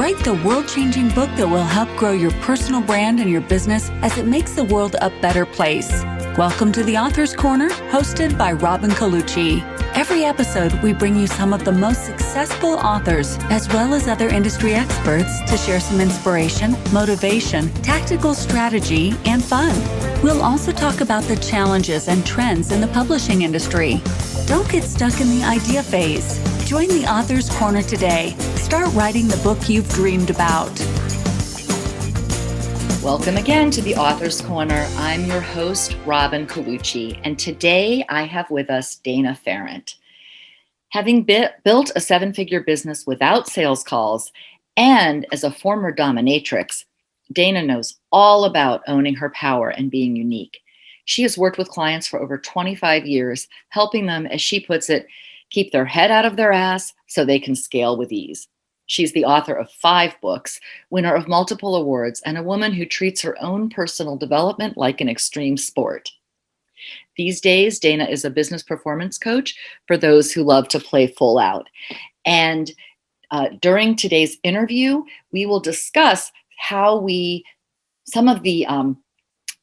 Write the world-changing book that will help grow your personal brand and your business as it makes the world a better place. Welcome to the Author's Corner, hosted by Robin Colucci. Every episode, we bring you some of the most successful authors, as well as other industry experts, to share some inspiration, motivation, tactical strategy, and fun. We'll also talk about the challenges and trends in the publishing industry. Don't get stuck in the idea phase. Join the Author's Corner today. Start writing the book you've dreamed about. Welcome again to the Author's Corner. I'm your host, Robin Colucci, and today I have with us Dana Pharant. Having built a seven-figure business without sales calls and as a former dominatrix, Dana knows all about owning her power and being unique. She has worked with clients for over 25 years, helping them, as she puts it, keep their head out of their ass so they can scale with ease. She's the author of 5 books, winner of multiple awards, and a woman who treats her own personal development like an extreme sport. These days, Dana is a business performance coach for those who love to play full out. And during today's interview, we will discuss how some of the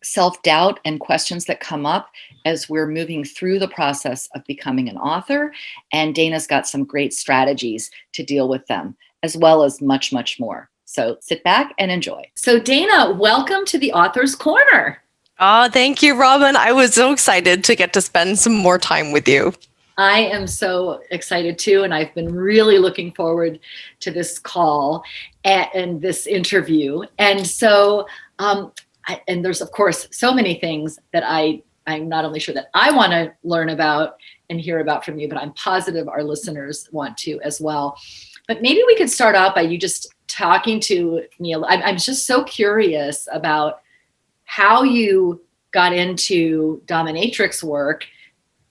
self-doubt and questions that come up as we're moving through the process of becoming an author. And Dana's got some great strategies to deal with them, as well as much, much more. So sit back and enjoy. So Dana, welcome to the Author's Corner. Oh, thank you, Robin. I was so excited to get to spend some more time with you. I am so excited too, and I've been really looking forward to this call and this interview. And so, and there's, of course, so many things that I'm not only sure that I want to learn about and hear about from you, but I'm positive our listeners want to as well. But maybe we could start out by you just talking to me. I'm just so curious about how you got into dominatrix work,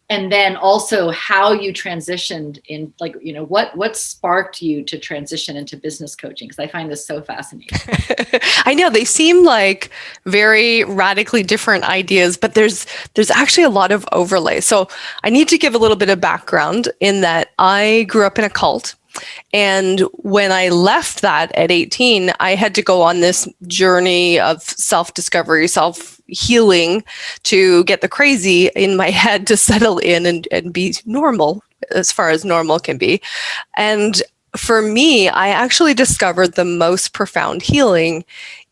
and then also how you transitioned in, what sparked you to transition into business coaching? Because I find this so fascinating. I know they seem like very radically different ideas, but there's actually a lot of overlay. So I need to give a little bit of background in that I grew up in a cult. And when I left that at 18, I had to go on this journey of self-discovery, self-healing to get the crazy in my head to settle in and be normal, as far as normal can be. And for me, I actually discovered the most profound healing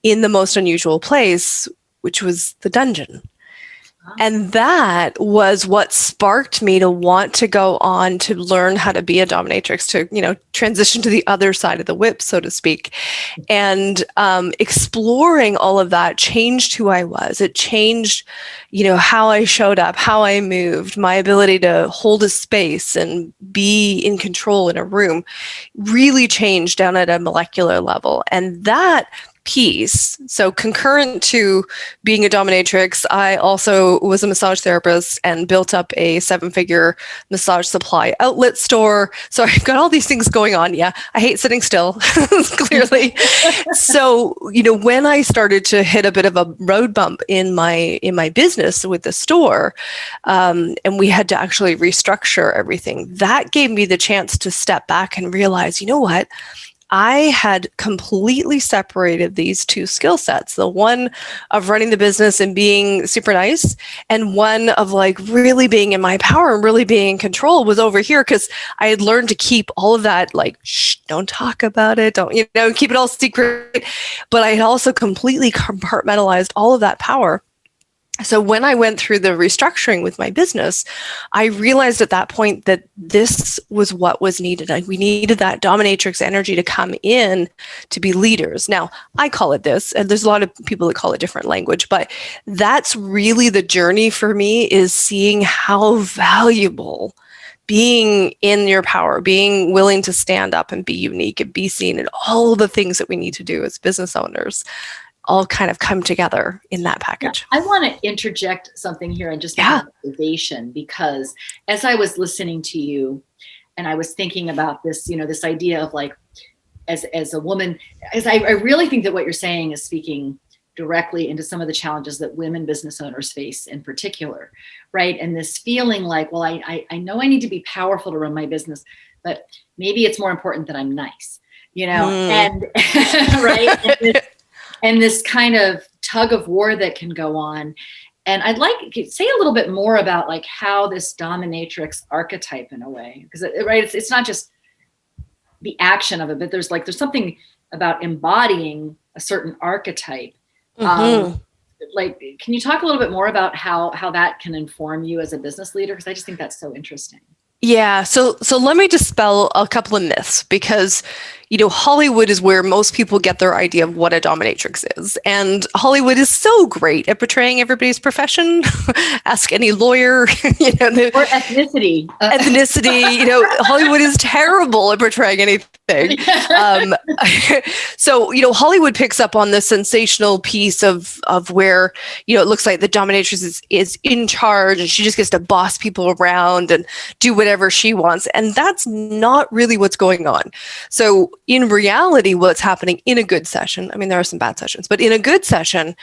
in the most unusual place, which was the dungeon. And that was what sparked me to want to go on to learn how to be a dominatrix, to, transition to the other side of the whip, so to speak. And exploring all of that changed who I was. It changed, how I showed up, how I moved, my ability to hold a space and be in control in a room really changed down at a molecular level. And that piece. So concurrent to being a dominatrix, I also was a massage therapist and built up a 7-figure massage supply outlet store. So I've got all these things going on. Yeah, I hate sitting still, clearly. So, when I started to hit a bit of a road bump in my business with the store, and we had to actually restructure everything, that gave me the chance to step back and realize, you know what? I had completely separated these two skill sets, the one of running the business and being super nice, and one of really being in my power and really being in control was over here, because I had learned to keep all of that, shh, don't talk about it, don't, keep it all secret. But I had also completely compartmentalized all of that power. So when I went through the restructuring with my business, I realized at that point that this was what was needed. We needed that dominatrix energy to come in to be leaders. Now, I call it this, and there's a lot of people that call it different language, but that's really the journey for me, is seeing how valuable being in your power, being willing to stand up and be unique and be seen, and all the things that we need to do as business owners all kind of come together in that package. I want to interject something here and just an observation, because as I was listening to you and I was thinking about this, this idea of as a woman, as I really think that what you're saying is speaking directly into some of the challenges that women business owners face in particular, right? And this feeling like, well, I know I need to be powerful to run my business, but maybe it's more important that I'm nice. and right. And this kind of tug of war that can go on. And I'd like to say a little bit more about like how this dominatrix archetype in a way, because it's not just the action of it, but there's something about embodying a certain archetype. Like, can you talk a little bit more about how that can inform you as a business leader? Because I just think that's so interesting. Yeah. So let me dispel a couple of myths, because, Hollywood is where most people get their idea of what a dominatrix is. And Hollywood is so great at portraying everybody's profession. Ask any lawyer, or ethnicity. Hollywood is terrible at portraying anything. So, Hollywood picks up on the sensational piece of where, it looks like the dominatrix is in charge and she just gets to boss people around and do whatever she wants. And that's not really what's going on. So in reality, what's happening in a good session, I mean, there are some bad sessions, but in a good session,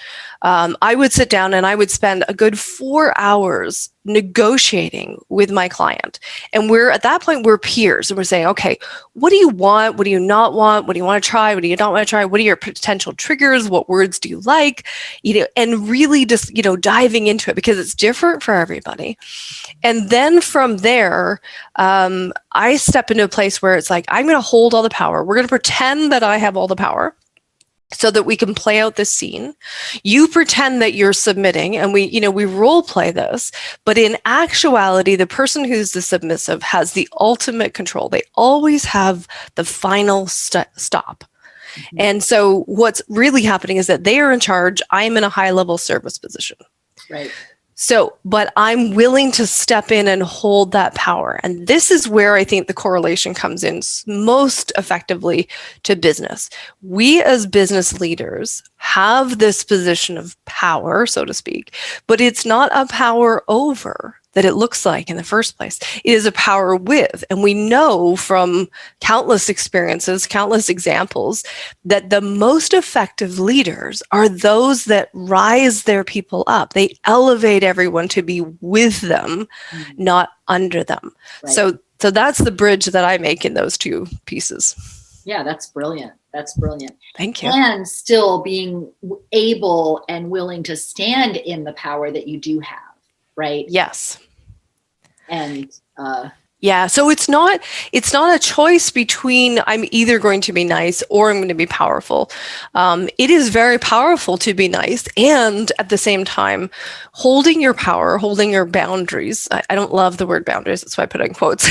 I would sit down and I would spend a good 4 hours negotiating with my client. And at that point, we're peers and we're saying, okay, what do you want? What do you not want? What do you want to try? What do you not want to try? What are your potential triggers? What words do you like? And really just, diving into it, because it's different for everybody. And then from there, I step into a place where it's like, I'm going to hold all the power. We're going to pretend that I have all the power, so that we can play out this scene. You pretend that you're submitting, and we role play this, but in actuality, the person who's the submissive has the ultimate control. They always have the final stop. Mm-hmm. And so what's really happening is that they are in charge. I'm in a high level service position. Right. So, but I'm willing to step in and hold that power. And this is where I think the correlation comes in most effectively to business. We as business leaders have this position of power, so to speak, but it's not a power over that it looks like in the first place. It is a power with. And we know from countless experiences, countless examples, that the most effective leaders are those that rise their people up. They elevate everyone to be with them, not under them. Right. So that's the bridge that I make in those two pieces. Yeah, that's brilliant. That's brilliant. Thank you. And still being able and willing to stand in the power that you do have. Right. Yes. And yeah, so it's not a choice between I'm either going to be nice or I'm going to be powerful. It is very powerful to be nice, and at the same time, holding your power, holding your boundaries. I don't love the word boundaries. That's why I put it in quotes.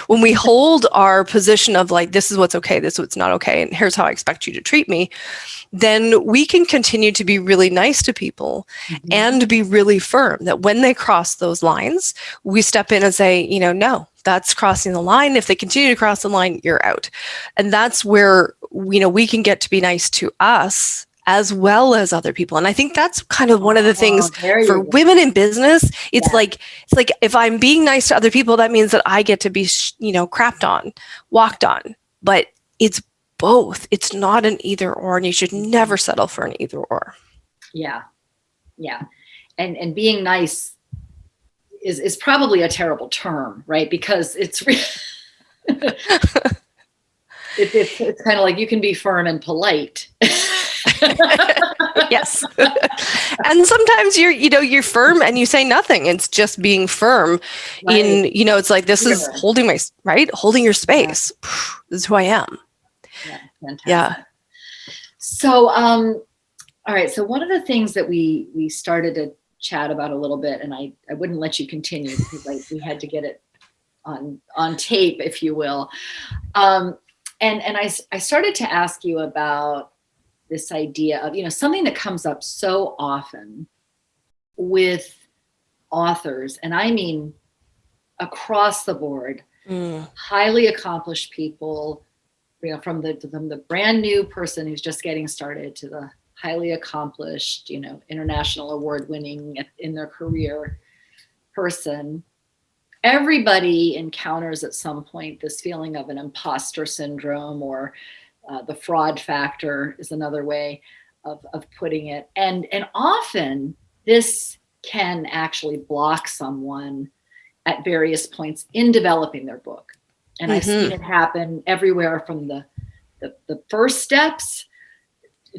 When we hold our position of like, this is what's okay, this is what's not okay, and here's how I expect you to treat me, then we can continue to be really nice to people and be really firm that when they cross those lines, we step in and say, no, that's crossing the line. If they continue to cross the line, you're out. And that's where, we can get to be nice to us as well as other people. And I think that's kind of one of the things for women in business. It's like if I'm being nice to other people, that means that I get to be, crapped on, walked on, but it's both. It's not an either or, and you should never settle for an either or. Yeah. Yeah. And being nice is probably a terrible term, right? Because it's it's kind of like you can be firm and polite. Yes. And sometimes you're firm and you say nothing. It's just being firm in, it's like, this is holding your space. Yeah. This is who I am. Yeah, fantastic. Yeah. So, all right. So one of the things that we started to chat about a little bit, and I wouldn't let you continue because we had to get it on tape, if you will. And I started to ask you about this idea of, something that comes up so often with authors, and I mean across the board, highly accomplished people, from the brand new person who's just getting started to the highly accomplished, international award winning in their career person. Everybody encounters at some point this feeling of an imposter syndrome, or the fraud factor is another way of putting it. And often this can actually block someone at various points in developing their book. And I've seen it happen everywhere from the the first steps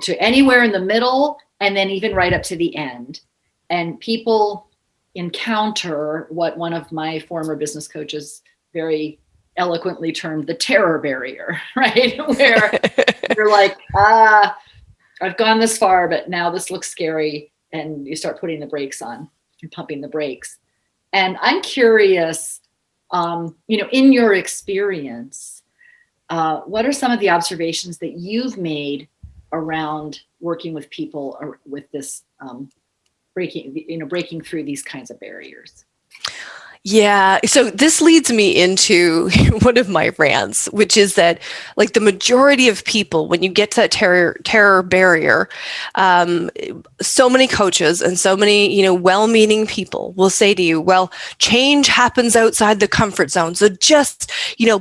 to anywhere in the middle, and then even right up to the end. And people encounter what one of my former business coaches very eloquently termed the terror barrier, right? Where you're like, I've gone this far, but now this looks scary. And you start putting the brakes on and pumping the brakes. And I'm curious, in your experience, what are some of the observations that you've made around working with people or with this breaking through these kinds of barriers? Yeah. So this leads me into one of my rants, which is that like the majority of people, when you get to that terror barrier, so many coaches and so many, well-meaning people will say to you, well, change happens outside the comfort zone. So just,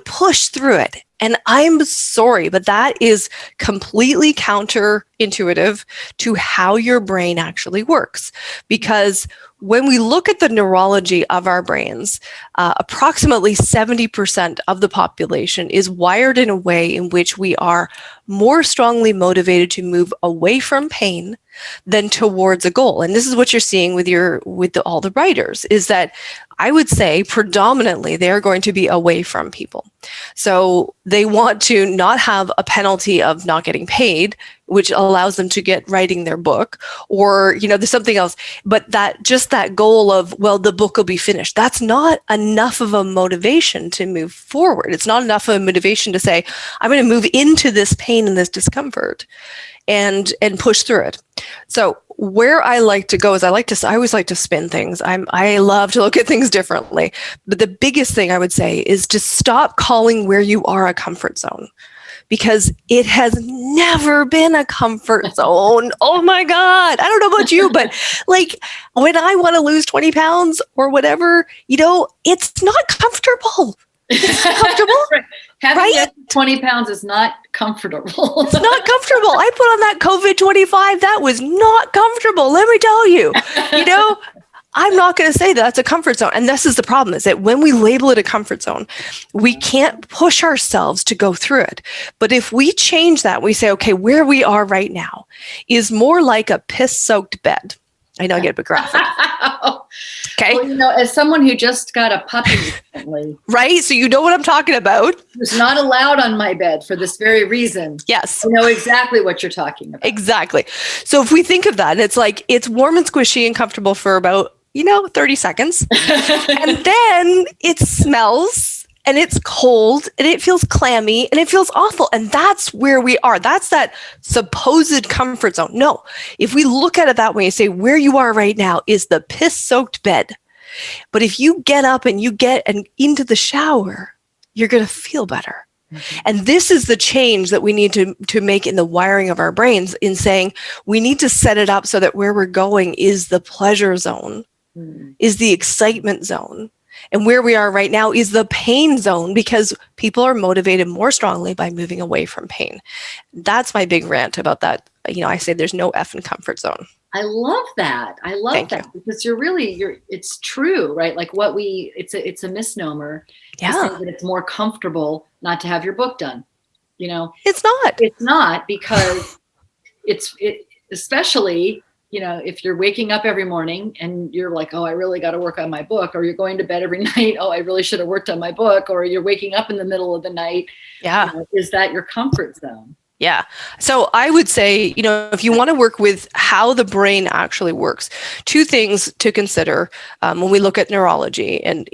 push through it. And I'm sorry, but that is completely counterintuitive to how your brain actually works. Because when we look at the neurology of our brains, approximately 70% of the population is wired in a way in which we are more strongly motivated to move away from pain than towards a goal. And this is what you're seeing with all the writers, is that I would say predominantly they're going to be away from people. So they want to not have a penalty of not getting paid, which allows them to get writing their book, or, there's something else. But that goal of, well, the book will be finished. That's not enough of a motivation to move forward. It's not enough of a motivation to say, I'm going to move into this pain and this discomfort and push through it. So where I like to go is I always like to spin things. I love to look at things differently. But the biggest thing I would say is to stop calling where you are a comfort zone, because it has never been a comfort zone. Oh my God. I don't know about you, but like when I want to lose 20 pounds or whatever, it's not comfortable. It's not comfortable. Having 20 pounds is not comfortable. It's not comfortable. I put on that COVID 25. That was not comfortable. Let me tell you, I'm not going to say that's a comfort zone. And this is the problem, is that when we label it a comfort zone, we can't push ourselves to go through it. But if we change that, we say, okay, where we are right now is more like a piss-soaked bed. I know I get a bit graphic. Okay. Well, as someone who just got a puppy recently. Right? So you know what I'm talking about. Who's not allowed on my bed for this very reason. Yes. I know exactly what you're talking about. Exactly. So if we think of that, it's like it's warm and squishy and comfortable for about, 30 seconds. And then it smells and it's cold and it feels clammy and it feels awful. And that's where we are. That's that supposed comfort zone. No, if we look at it that way and say where you are right now is the piss-soaked bed. But if you get up and you get into the shower, you're going to feel better. Mm-hmm. And this is the change that we need to make in the wiring of our brains, in saying we need to set it up so that where we're going is the pleasure zone, is the excitement zone. And where we are right now is the pain zone, because people are motivated more strongly by moving away from pain. That's my big rant about that. I say there's no effing comfort zone. I love that. Thank you. Because it's true, right? Like it's a misnomer. Yeah. To say that it's more comfortable not to have your book done. It's not. It's not, because especially, if you're waking up every morning and you're like, oh, I really got to work on my book, or you're going to bed every night, oh, I really should have worked on my book, or you're waking up in the middle of the night. Yeah. Is that your comfort zone? Yeah. So I would say, if you want to work with how the brain actually works, two things to consider when we look at neurology. And,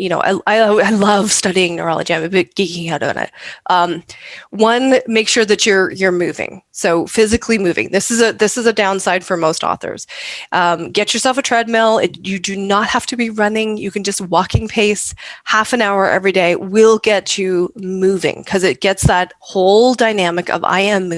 I love studying neurology. I'm a bit geeking out on it. One, make sure that you're moving. So physically moving. This is a downside for most authors. Get yourself a treadmill. You do not have to be running. You can just walking pace, half an hour every day will get you moving, because it gets that whole dynamic of I am moving.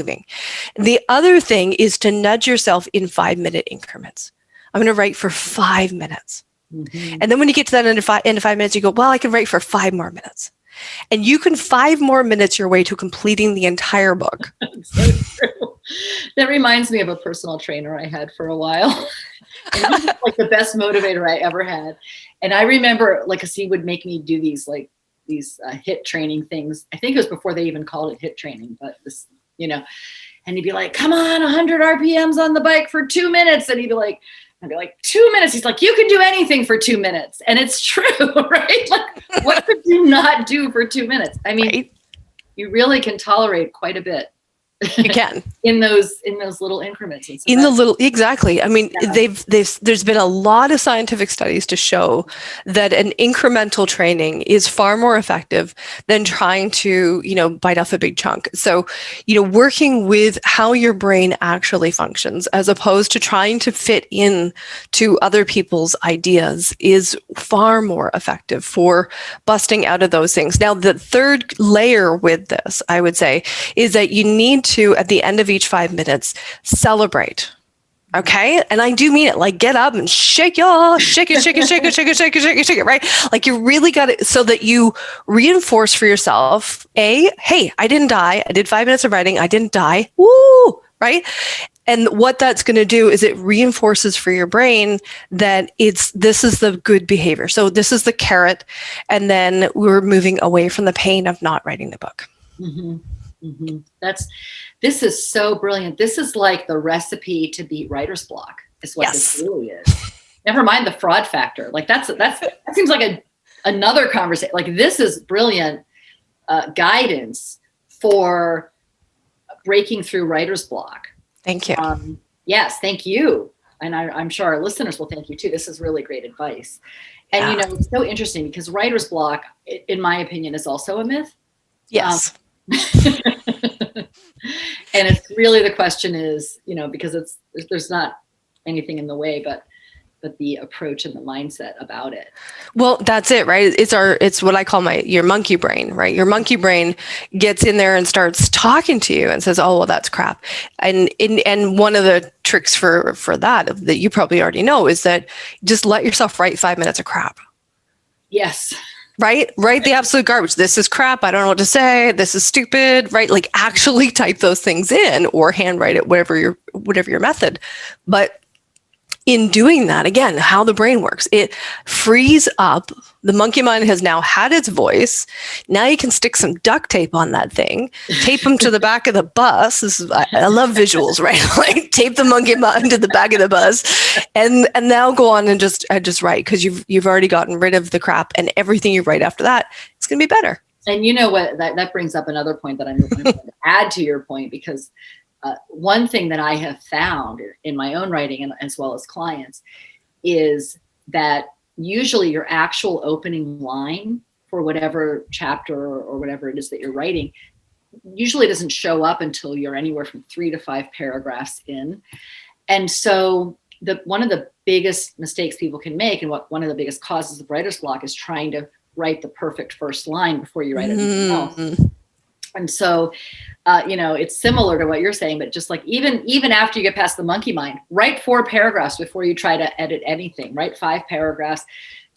The other thing is to nudge yourself in 5-minute increments. I'm going to write for 5 minutes. Mm-hmm. And then when you get to that end of 5 minutes, you go, well, I can write for 5 more minutes. And you can 5 more minutes your way to completing the entire book. So true. That reminds me of a personal trainer I had for a while. And he was like the best motivator I ever had. And I remember, because he would make me do these HIIT training things. I think it was before they even called it HIIT training, but this And he'd be like, come on, 100 RPMs on the bike for 2 minutes. And I'd be like, 2 minutes. He's like, you can do anything for 2 minutes. And it's true, right? Like, what could you not do for 2 minutes? I mean, right? You really can tolerate quite a bit. You can in those little increments. Exactly. I mean, yeah. There's been a lot of scientific studies to show that an incremental training is far more effective than trying to, bite off a big chunk. So, working with how your brain actually functions as opposed to trying to fit in to other people's ideas is far more effective for busting out of those things. Now, the third layer with this, I would say, is that you need to, at the end of each 5 minutes, celebrate. Okay. And I do mean it, like get up and shake it, right? Like you really got it so that you reinforce for yourself, hey, I didn't die. I did 5 minutes of writing. I didn't die. Woo. Right. And what that's going to do is it reinforces for your brain that this is the good behavior. So this is the carrot. And then we're moving away from the pain of not writing the book. Mm-hmm. Mm-hmm. This is so brilliant. This is like the recipe to beat writer's block is what this really is. Never mind the fraud factor. Like that seems like another conversation. Like this is brilliant guidance for breaking through writer's block. Thank you. Yes, thank you. And I'm sure our listeners will thank you too. This is really great advice. And it's so interesting because writer's block, in my opinion, is also a myth. Yes. And it's really, the question is, because there's not anything in the way, but the approach and the mindset about it. Well, that's it, right? It's what I call your monkey brain, right? Your monkey brain gets in there and starts talking to you and says, oh, well, that's crap. And one of the tricks for that you probably already know is that just let yourself write 5 minutes of crap. Yes. Right? Write the absolute garbage. This is crap. I don't know what to say. This is stupid, right? Like actually type those things in or handwrite it, whatever your method. But in doing that, again, how the brain works, it frees up. The monkey mind has now had its voice. Now you can stick some duct tape on that thing, tape them to the back of the bus. I love visuals, right? Like tape the monkey mind to the back of the bus, and now go on and just write because you've already gotten rid of the crap, and everything you write after that, it's going to be better. And you know what? That brings up another point that I'm going to add to your point, because one thing that I have found in my own writing and as well as clients is that usually your actual opening line for whatever chapter or whatever it is that you're writing usually doesn't show up until you're anywhere from 3 to 5 paragraphs in. And so one of the biggest mistakes people can make, and one of the biggest causes of writer's block, is trying to write the perfect first line before you write anything else. And so, it's similar to what you're saying, but just like even after you get past the monkey mind, write 4 paragraphs before you try to edit anything. Write 5 paragraphs.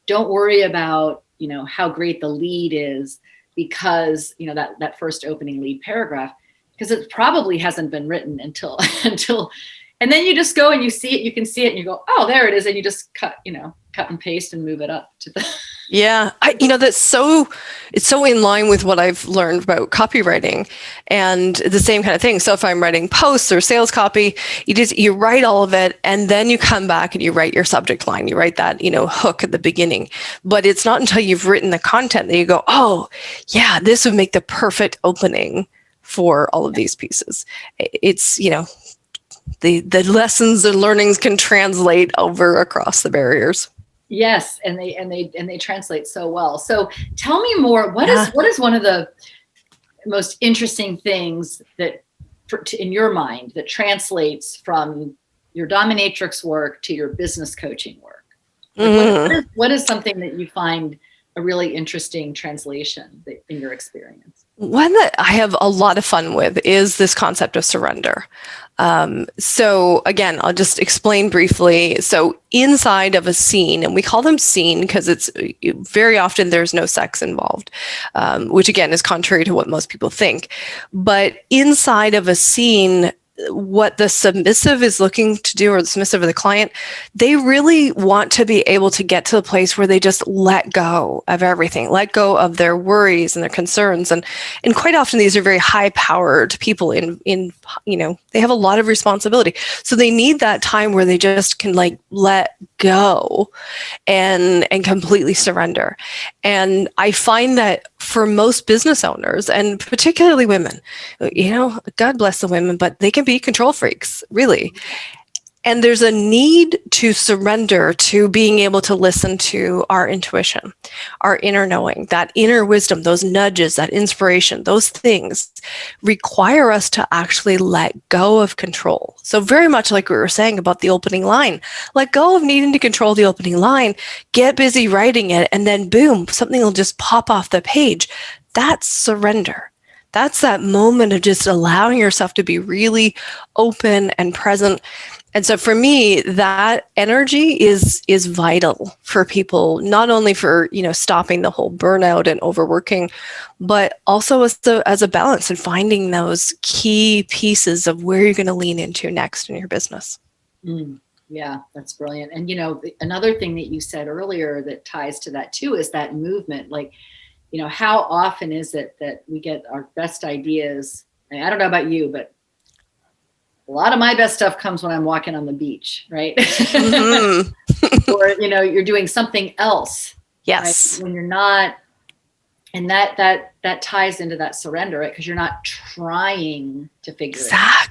Don't worry about, how great the lead is, because, that first opening lead paragraph, because it probably hasn't been written until, and then you just go and you see it, you can see it and you go, oh, there it is. And you just cut and paste and move it up to the. Yeah. It's so in line with what I've learned about copywriting and the same kind of thing. So if I'm writing posts or sales copy, you write all of it and then you come back and you write your subject line, you write that, hook at the beginning, but it's not until you've written the content that you go, oh yeah, this would make the perfect opening for all of these pieces. It's, the lessons and learnings can translate over across the barriers. Yes, and they translate so well. So tell me more. What is one of the most interesting things that, in your mind, that translates from your dominatrix work to your business coaching work? Like what is something that you find a really interesting translation in your experience? One that I have a lot of fun with is this concept of surrender. So again, I'll just explain briefly. So inside of a scene, and we call them scene because it's very often there's no sex involved, which again is contrary to what most people think. But inside of a scene, what the submissive is looking to do, or the submissive or the client, they really want to be able to get to the place where they just let go of everything, let go of their worries and their concerns. And quite often these are very high powered people in, they have a lot of responsibility. So they need that time where they just can like let go and completely surrender. And I find that for most business owners, and particularly women, God bless the women, but they can be control freaks, really. And there's a need to surrender to being able to listen to our intuition, our inner knowing, that inner wisdom, those nudges, that inspiration, those things require us to actually let go of control. So very much like we were saying about the opening line, let go of needing to control the opening line, get busy writing it, and then boom, something will just pop off the page. That's surrender. That's that moment of just allowing yourself to be really open and present. And so for me, that energy is vital for people, not only for, stopping the whole burnout and overworking, but also as a balance and finding those key pieces of where you're going to lean into next in your business. Yeah, that's brilliant. And, another thing that you said earlier that ties to that too is that movement. Like, how often is it that we get our best ideas? I don't know about you, but a lot of my best stuff comes when I'm walking on the beach, right? Mm-hmm. Or, you're doing something else. Yes. Right? When you're not, and that ties into that surrender, right? Because you're not trying to figure it out.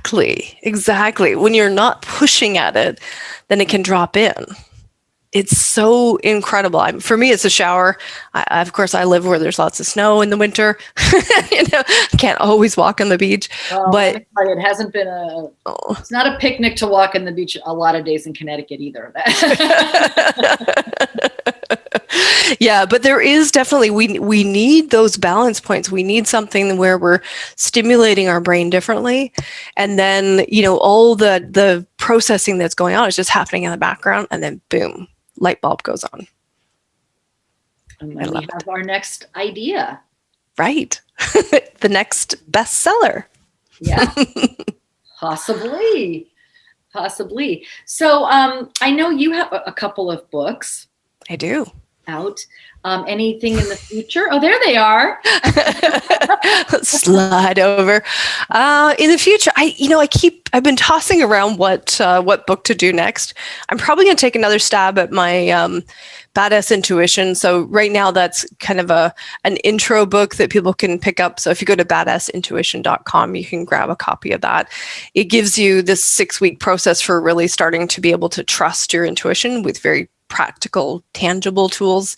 Exactly. When you're not pushing at it, then it can drop in. It's so incredible. For me, it's a shower. Of course, I live where there's lots of snow in the winter. Can't always walk on the beach. But it hasn't been it's not a picnic to walk on the beach a lot of days in Connecticut either. Yeah, but there is definitely, we need those balance points. We need something where we're stimulating our brain differently. And then, all the processing that's going on is just happening in the background, and then boom, light bulb goes on. And then we have our next idea. Right. The next bestseller. Yeah. Possibly. So I know you have a couple of books. I do. Out. Anything in the future? Oh, there they are. Slide over. In the future, I've been tossing around what book to do next. I'm probably going to take another stab at my Badass Intuition. So right now that's kind of an intro book that people can pick up. So if you go to badassintuition.com, you can grab a copy of that. It gives you this 6-week process for really starting to be able to trust your intuition with very practical, tangible tools.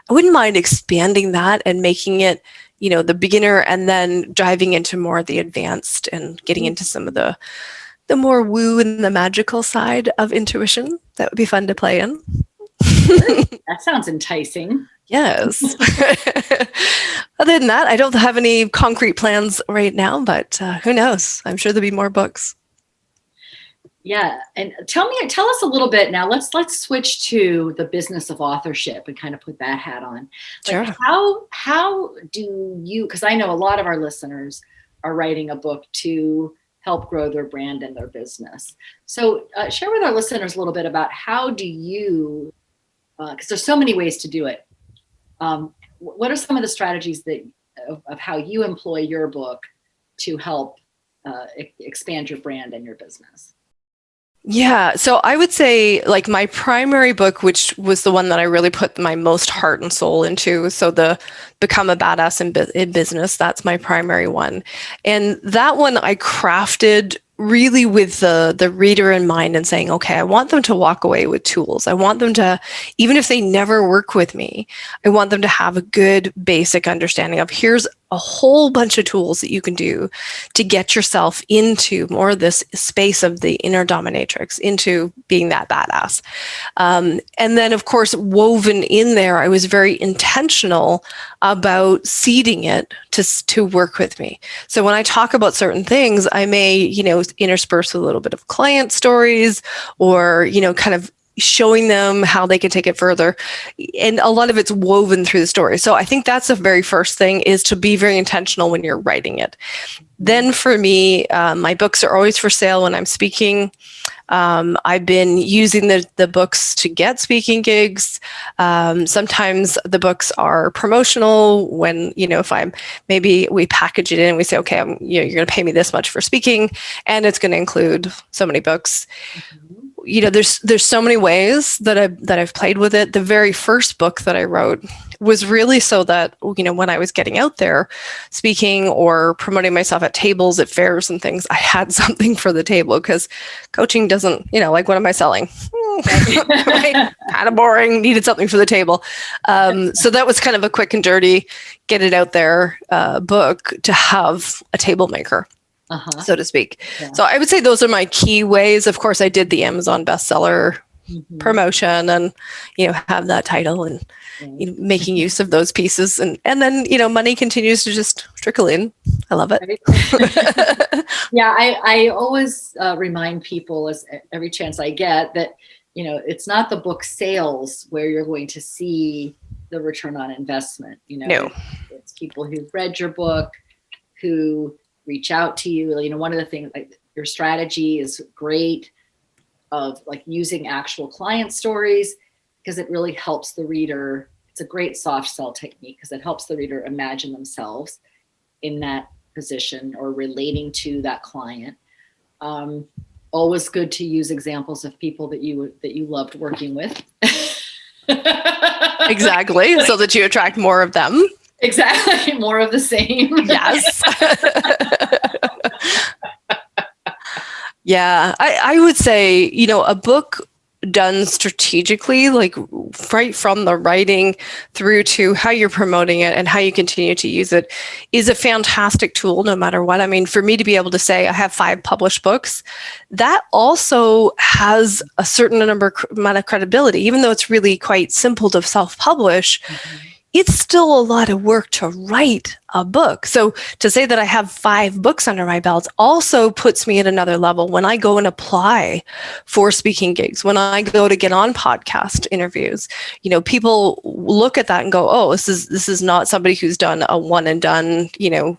I wouldn't mind expanding that and making it, the beginner, and then diving into more of the advanced and getting into some of the more woo and the magical side of intuition. That would be fun to play in. That sounds enticing. Yes. Other than that, I don't have any concrete plans right now, but who knows? I'm sure there'll be more books. Yeah. And tell us a little bit now. Let's switch to the business of authorship and kind of put that hat on. Like, sure. How do you, because I know a lot of our listeners are writing a book to help grow their brand and their business. So share with our listeners a little bit about how do you, because there's so many ways to do it. What are some of the strategies of how you employ your book to help expand your brand and your business? Yeah. So I would say like my primary book, which was the one that I really put my most heart and soul into. So the Become a Badass in Business, that's my primary one. And that one I crafted really with the reader in mind and saying, okay, I want them to walk away with tools. I want them to, even if they never work with me, I want them to have a good basic understanding of here's a whole bunch of tools that you can do to get yourself into more of this space of the inner dominatrix, into being that badass. And then, of course, woven in there, I was very intentional about seeding it to work with me. So when I talk about certain things, I may, intersperse with a little bit of client stories or, kind of showing them how they can take it further. And a lot of it's woven through the story. So I think that's the very first thing, is to be very intentional when you're writing it. Then for me, my books are always for sale when I'm speaking. I've been using the books to get speaking gigs. Sometimes the books are promotional when, if maybe we package it in and we say, okay, you're going to pay me this much for speaking, and it's going to include so many books. There's so many ways that I've played with it. The very first book that I wrote was really so that, when I was getting out there speaking or promoting myself at tables, at fairs and things, I had something for the table, because coaching doesn't, like, what am I selling? Right? Kind of boring, needed something for the table. So that was kind of a quick and dirty, get it out there book to have a table maker. So to speak. Yeah. So I would say those are my key ways. Of course, I did the Amazon bestseller promotion and, have that title and making use of those pieces. And then, money continues to just trickle in. I love it. Yeah, I always remind people, as every chance I get, that, it's not the book sales where you're going to see the return on investment. No. It's people who've read your book, who reach out to you. One of the things, like, your strategy is great of, like, using actual client stories, because it really helps the reader. It's a great soft sell technique, because it helps the reader imagine themselves in that position or relating to that client. Always good to use examples of people that you loved working with. Exactly, so that you attract more of them. Exactly. More of the same. Yes. Yeah. I would say, a book done strategically, like right from the writing through to how you're promoting it and how you continue to use it, is a fantastic tool no matter what. I mean, for me to be able to say I have 5 published books, that also has a certain amount of credibility, even though it's really quite simple to self-publish. It's still a lot of work to write a book. So to say that I have 5 books under my belt also puts me at another level when I go and apply for speaking gigs, when I go to get on podcast interviews. People look at that and go, oh, this is not somebody who's done a one and done,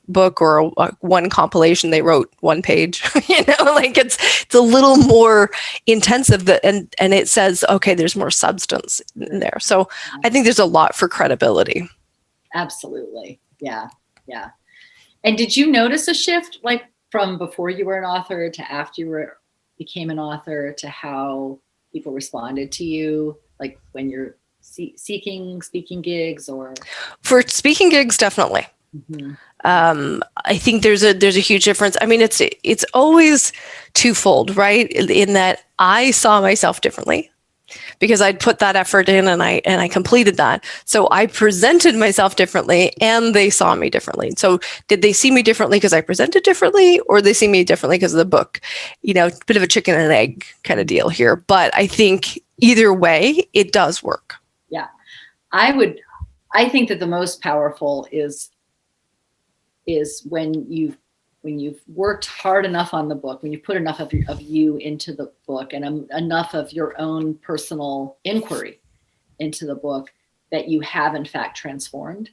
book or a one compilation. They wrote 1 page, like it's a little more intensive and it says, okay, there's more substance in there. So I think there's a lot for credibility. Absolutely. Yeah. Yeah. And did you notice a shift, like, from before you were an author to after you became an author, to how people responded to you, like when you're seeking speaking gigs? Or for speaking gigs, definitely. I think there's a huge difference. I mean, it's always twofold, right? In that I saw myself differently, because I'd put that effort in and I completed that. So I presented myself differently and they saw me differently. So did they see me differently because I presented differently, or they see me differently because of the book? Bit of a chicken and egg kind of deal here. But I think either way, it does work. Yeah. I think that the most powerful is when you've worked hard enough on the book, when you put enough of you into the book and enough of your own personal inquiry into the book, that you have in fact transformed.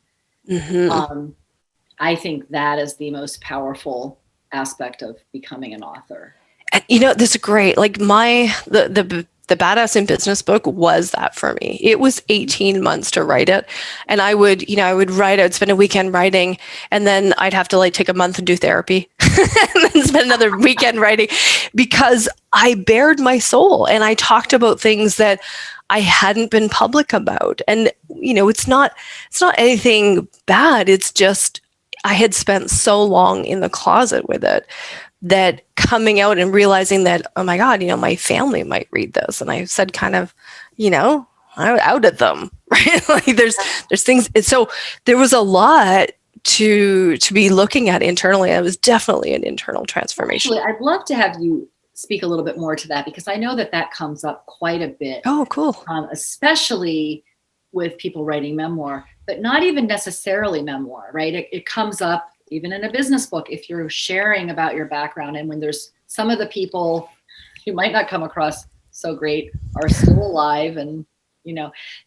I think that is the most powerful aspect of becoming an author. And, this is great. Like the Badass in Business book was that for me. It was 18 months to write it. And I would write, I'd spend a weekend writing, and then I'd have to take a month and do therapy and then spend another weekend writing, because I bared my soul and I talked about things that I hadn't been public about. And, it's not anything bad. It's just, I had spent so long in the closet with it, that coming out and realizing that, oh my God, my family might read this. And I said kind of, I outed them, right? Like there's things. So there was a lot to be looking at internally. It was definitely an internal transformation. Actually, I'd love to have you speak a little bit more to that, because I know that comes up quite a bit. Oh, cool. Especially with people writing memoir, but not even necessarily memoir, right? It comes up even in a business book, if you're sharing about your background. And when there's some of the people, you might not come across so great are still alive. And,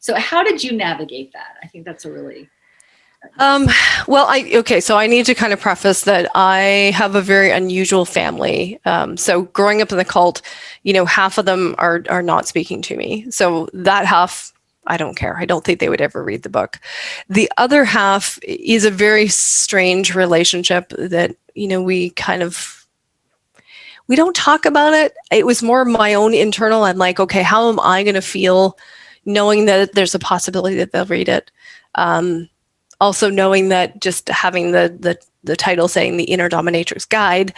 so how did you navigate that? I think that's a really... So I need to kind of preface that I have a very unusual family. So growing up in the cult, half of them are not speaking to me. So that half, I don't care. I don't think they would ever read the book. The other half is a very strange relationship that, we don't talk about it. It was more my own internal. I'm like, okay, how am I going to feel knowing that there's a possibility that they'll read it? Also knowing that just having the title saying the Inner Dominatrix Guide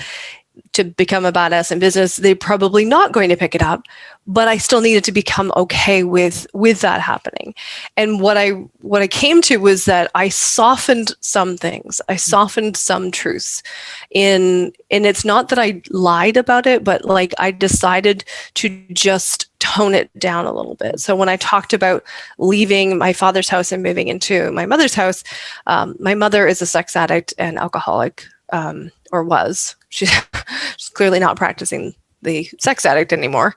to become a badass in business, they're probably not going to pick it up, but I still needed to become okay with that happening. And what I came to was that I softened some things. I softened some truths and it's not that I lied about it, but like I decided to just tone it down a little bit. So when I talked about leaving my father's house and moving into my mother's house, my mother is a sex addict and alcoholic, or was. She's clearly not practicing the sex addict anymore.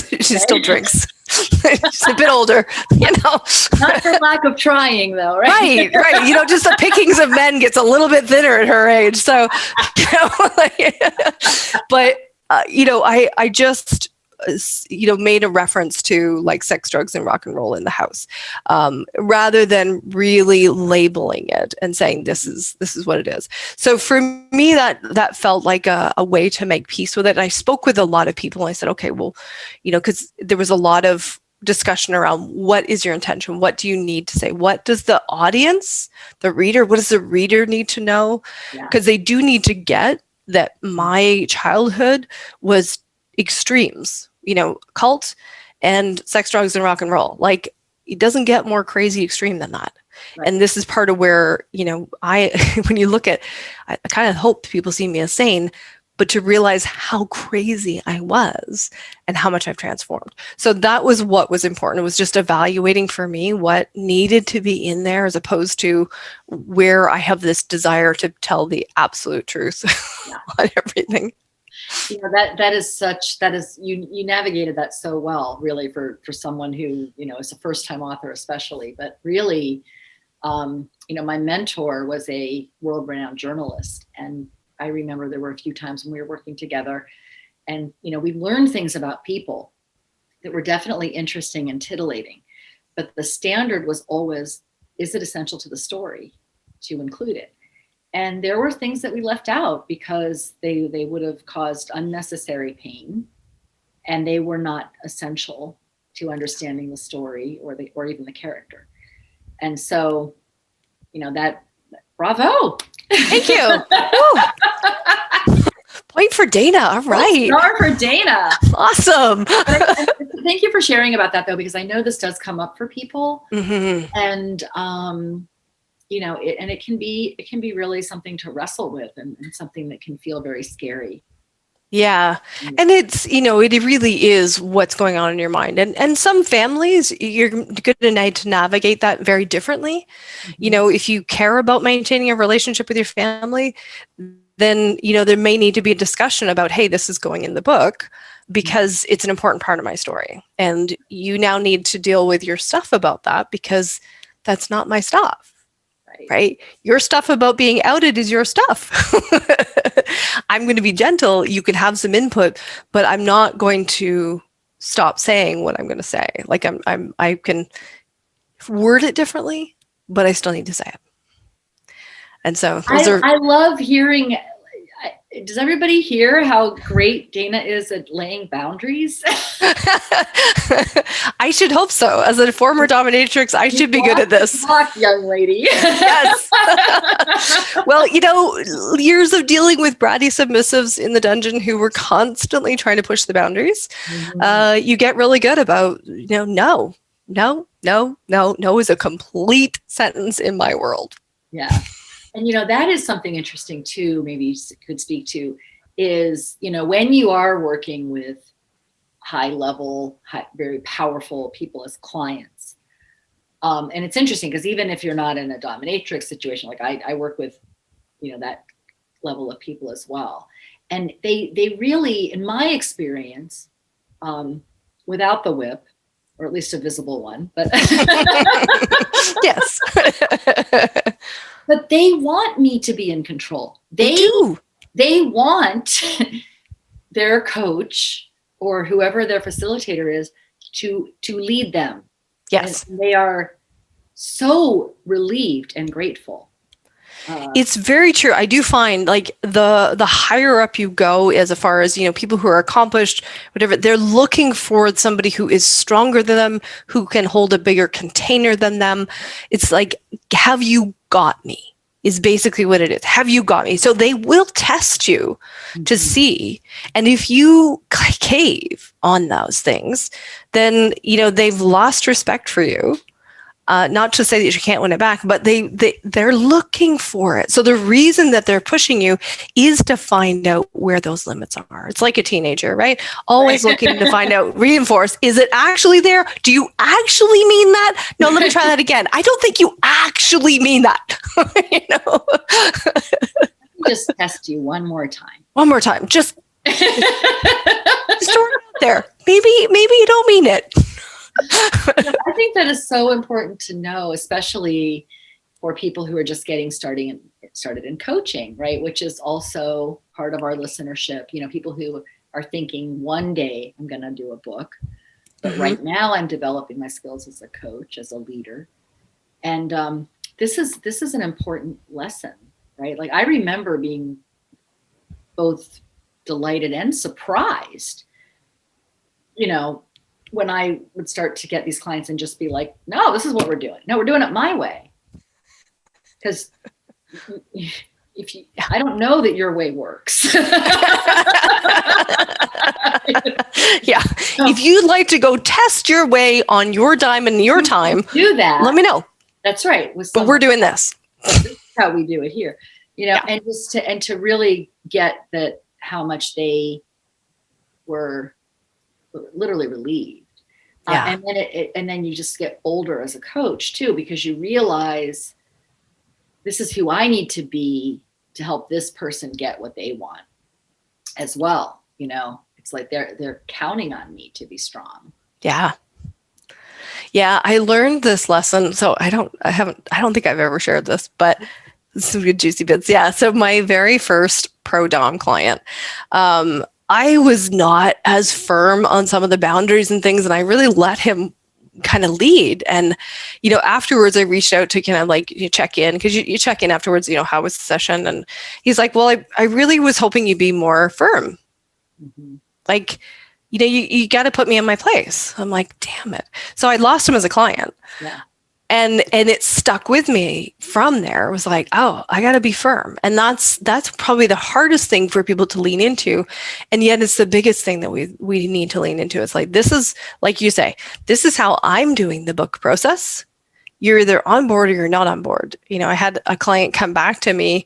She still drinks. She's a bit older, Not for lack of trying, though, right? Right. Just the pickings of men gets a little bit thinner at her age. So, but I just made a reference to like sex, drugs, and rock and roll in the house, rather than really labeling it and saying this is what it is. So for me, that felt like a way to make peace with it. And I spoke with a lot of people and I said, okay, well, because there was a lot of discussion around what is your intention? What do you need to say? What does the audience, the reader, what does the reader need to know? Because they do need to get that my childhood was extremes, cult and sex, drugs, and rock and roll. Like it doesn't get more crazy extreme than that. Right. And this is part of where, when you look at, I kind of hope people see me as sane, but to realize how crazy I was and how much I've transformed. So that was what was important. It was just evaluating for me what needed to be in there as opposed to where I have this desire to tell the absolute truth on everything. You navigated that so well, really, for someone who, is a first-time author especially, but really, my mentor was a world-renowned journalist. And I remember there were a few times when we were working together and, we learned things about people that were definitely interesting and titillating, but the standard was always, is it essential to the story to include it? And there were things that we left out because they would have caused unnecessary pain and they were not essential to understanding the story or even the character. And so, bravo. Thank you. Point for Dana. All right. Star for Dana. Awesome. Thank you for sharing about that, though, because I know this does come up for people. Mm-hmm. And, it can be really something to wrestle with and something that can feel very scary. Yeah. And it's, it really is what's going on in your mind. And some families, you're going to need to navigate that very differently. Mm-hmm. If you care about maintaining a relationship with your family, then, there may need to be a discussion about, hey, this is going in the book because it's an important part of my story. And you now need to deal with your stuff about that because that's not my stuff. Right? Your stuff about being outed is your stuff. I'm going to be gentle. You can have some input, but I'm not going to stop saying what I'm going to say. Like I can word it differently, but I still need to say it. And so I love hearing. Does everybody hear how great Dana is at laying boundaries? I should hope so. As a former dominatrix, I should be good at this. Talk, young lady. Yes. Well, years of dealing with bratty submissives in the dungeon who were constantly trying to push the boundaries, you get really good about, no is a complete sentence in my world. Yeah. And, that is something interesting too, maybe you could speak to is, when you are working with high level, very powerful people as clients. And it's interesting because even if you're not in a dominatrix situation, like I work with, that level of people as well. And they really, in my experience, without the whip, or at least a visible one, but yes. but they want me to be in control. They do. They want their coach or whoever their facilitator is to lead them. Yes. And they are so relieved and grateful. It's very true. I do find like the higher up you go, as far as, people who are accomplished, whatever, they're looking for somebody who is stronger than them, who can hold a bigger container than them. It's like, have you got me? Is basically what it is. Have you got me? So they will test you to see. And if you cave on those things, then, they've lost respect for you. Not to say that you can't win it back, but they're looking for it. So the reason that they're pushing you is to find out where those limits are. It's like a teenager, right? Always looking to find out, reinforce. Is it actually there? Do you actually mean that? No, let me try that again. I don't think you actually mean that. Just test you one more time. One more time. Just throw it out there. Maybe you don't mean it. I think that is so important to know, especially for people who are just getting started in coaching, right? Which is also part of our listenership. People who are thinking one day I'm going to do a book, but right now I'm developing my skills as a coach, as a leader. And this is an important lesson, right? Like I remember being both delighted and surprised, when I would start to get these clients and just be like, no, this is what we're doing. No, we're doing it my way. Because I don't know that your way works. Yeah. If you'd like to go test your way on your dime and your time, do that. Let me know. That's right. But we're doing this. This is how we do it here. And just to really get that how much they were literally relieved. Yeah. And then you just get older as a coach too, because you realize this is who I need to be to help this person get what they want as well. It's like they're counting on me to be strong. Yeah. Yeah. I learned this lesson. So I don't think I've ever shared this, but some good juicy bits. Yeah. So my very first pro dom client, I was not as firm on some of the boundaries and things, and I really let him kind of lead. And, afterwards I reached out to kind of like check in, because you check in afterwards, how was the session? And he's like, well, I really was hoping you'd be more firm. Mm-hmm. Like, you got to put me in my place. I'm like, damn it. So I lost him as a client. Yeah. And it stuck with me from there. It was like, oh, I got to be firm. And that's probably the hardest thing for people to lean into. And yet it's the biggest thing that we need to lean into. It's like, this is, like you say, this is how I'm doing the book process. You're either on board or you're not on board. I had a client come back to me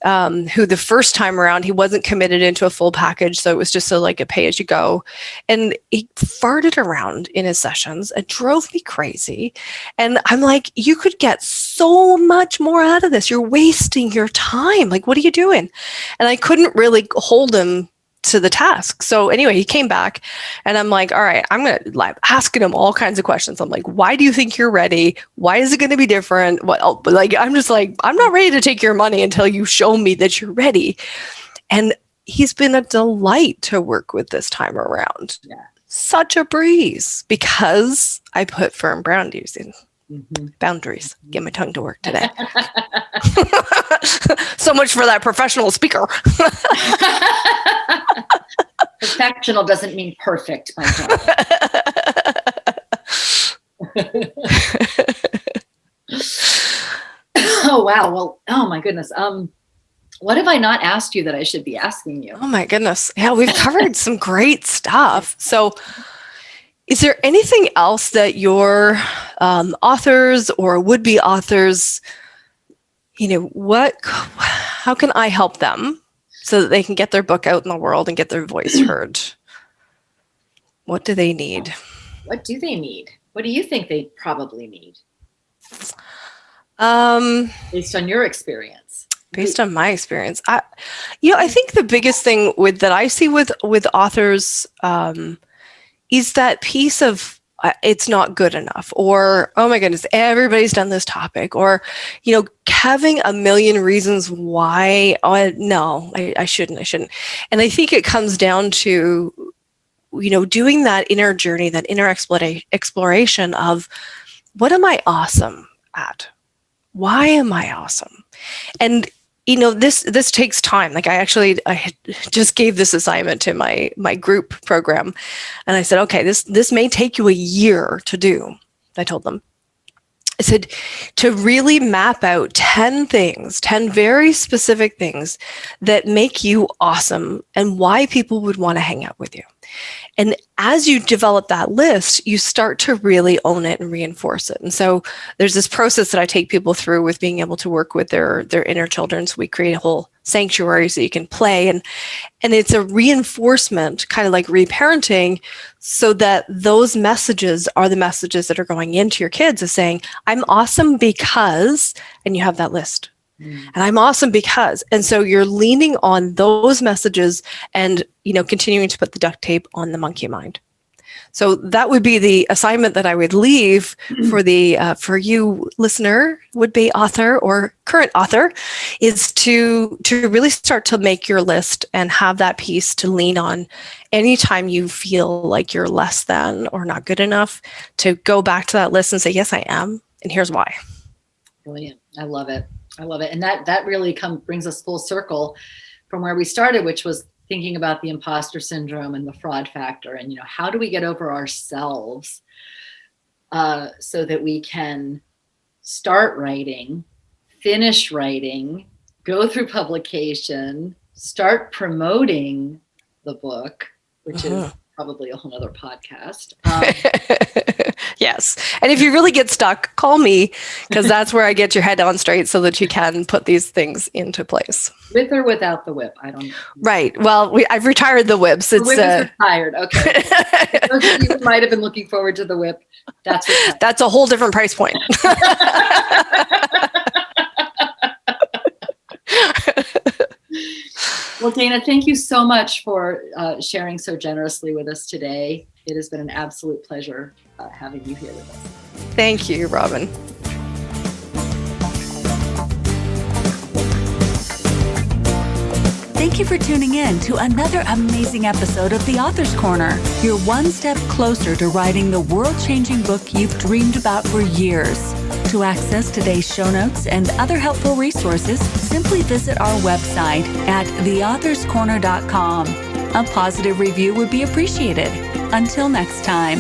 who the first time around, he wasn't committed into a full package. So it was just a pay as you go. And he farted around in his sessions. It drove me crazy. And I'm like, you could get so much more out of this. You're wasting your time. Like, what are you doing? And I couldn't really hold him to the task. So anyway, he came back and I'm like, all right, I'm going to asking him all kinds of questions. I'm like, why do you think you're ready? Why is it going to be different? I'm just like, I'm not ready to take your money until you show me that you're ready. And he's been a delight to work with this time around. Yeah. Such a breeze because I put firm boundaries in. Mm-hmm. Boundaries. Get my tongue to work today. So much for that professional speaker. Perfectional doesn't mean perfect, my friend. Oh, wow. Well, oh my goodness. What have I not asked you that I should be asking you? Oh my goodness. Yeah, we've covered some great stuff. So is there anything else that your authors or would-be authors, how can I help them so that they can get their book out in the world and get their voice heard? What do they need? What do they need? What do you think they probably need? Based on your experience. Based on my experience, I think the biggest thing that I see with authors is that piece of it's not good enough, or, oh my goodness, everybody's done this topic, or, having a million reasons why, no, I shouldn't. And I think it comes down to, doing that inner journey, that inner exploration of, what am I awesome at? Why am I awesome? And this takes time. Like I just gave this assignment to my group program, and I said, okay, this may take you a year to do. I told them, I said, to really map out 10 very specific things that make you awesome and why people would want to hang out with you. And as you develop that list, you start to really own it and reinforce it. And so there's this process that I take people through with being able to work with their inner children. So we create a whole sanctuary so you can play. And it's a reinforcement, kind of like reparenting, so that those messages are the messages that are going into your kids as saying, I'm awesome because, and you have that list. And I'm awesome because, and so you're leaning on those messages and, continuing to put the duct tape on the monkey mind. So that would be the assignment that I would leave for you listener, would-be author or current author, is to really start to make your list and have that piece to lean on anytime you feel like you're less than or not good enough, to go back to that list and say, yes, I am, and here's why. Brilliant. I love it. And that really brings us full circle from where we started, which was thinking about the imposter syndrome and the fraud factor. And, how do we get over ourselves so that we can start writing, finish writing, go through publication, start promoting the book, which is probably a whole other podcast. Yes. And if you really get stuck, call me, because that's where I get your head on straight so that you can put these things into place. With or without the whip? I don't know. Right. Well, I've retired the whips. The whip is retired. Okay. Those of you who might have been looking forward to the whip, that's retired. That's a whole different price point. Well, Dana, thank you so much for sharing so generously with us today. It has been an absolute pleasure having you here with us. Thank you, Robin. Thank you for tuning in to another amazing episode of The Author's Corner. You're one step closer to writing the world-changing book you've dreamed about for years. To access today's show notes and other helpful resources, simply visit our website at theauthorscorner.com. A positive review would be appreciated. Until next time.